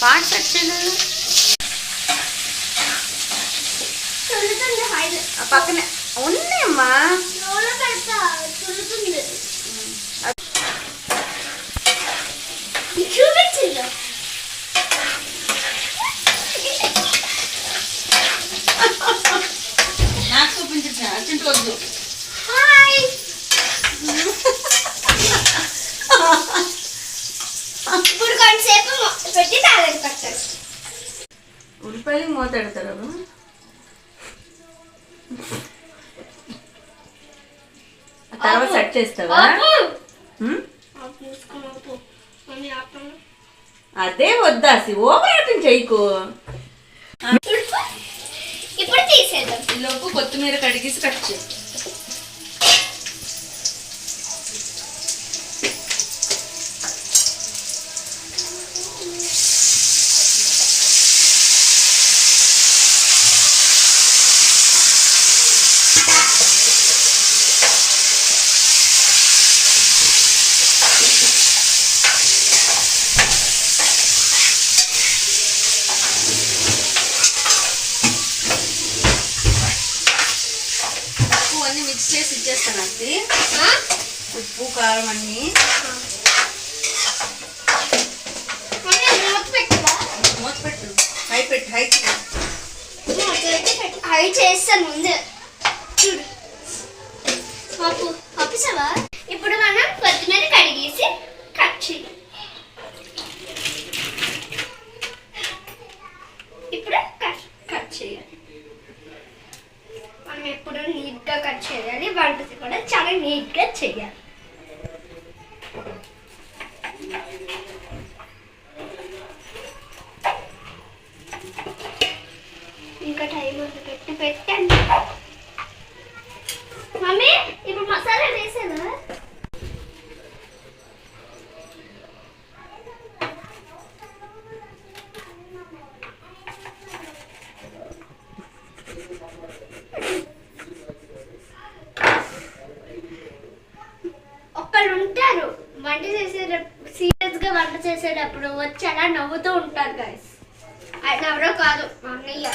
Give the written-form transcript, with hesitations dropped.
పాట పెట్టాను పక్కనే ఉన్నాయమ్మా. నాకు చూపించా అర్జెంట్ వద్దు. ఇప్పుడు కొంతసేపు పెట్టి తాళం కట్టారు. ఉల్లిపాయలు మూత పెడతారు. తర్వాత సెట్ చేస్తావా? అదే వద్దా ఓవర్ యాక్టింగ్ చేయకు. ఇప్పుడు తీసేద్దాం. ఈలోపు కొత్తిమీర కడిగేసి కట్ చేయి. అన్నీ మిక్స్ చేసి ఇచ్చేస్తాను. అది ఉప్పు కారం అన్నీ మూత పెట్టు. హై పెట్టు. హై చేస్తాను ముందు. చూడు ఆపేసావా? ఇప్పుడు మనం కొత్తిమీర కడిగేసి కట్ చేయాలి. ఇప్పుడు కట్ చేయాలి. మనం ఎప్పుడు నీట్గా కట్ చేయాలి. వంటది కూడా చాలా నీట్గా చేయాలి. ఇంకా టైం పెట్టండి మమ్మీ. ఇప్పుడు మసాలా వేసేదా? ఒక్కళ్ళు ఉంటారు వంట చేసేటప్పుడు, సీరియస్గా వంట చేసేటప్పుడు వచ్చి అలా నవ్వుతూ ఉంటారు గైస్. ఆయన ఎవరో కాదు, మా అన్నయ్య.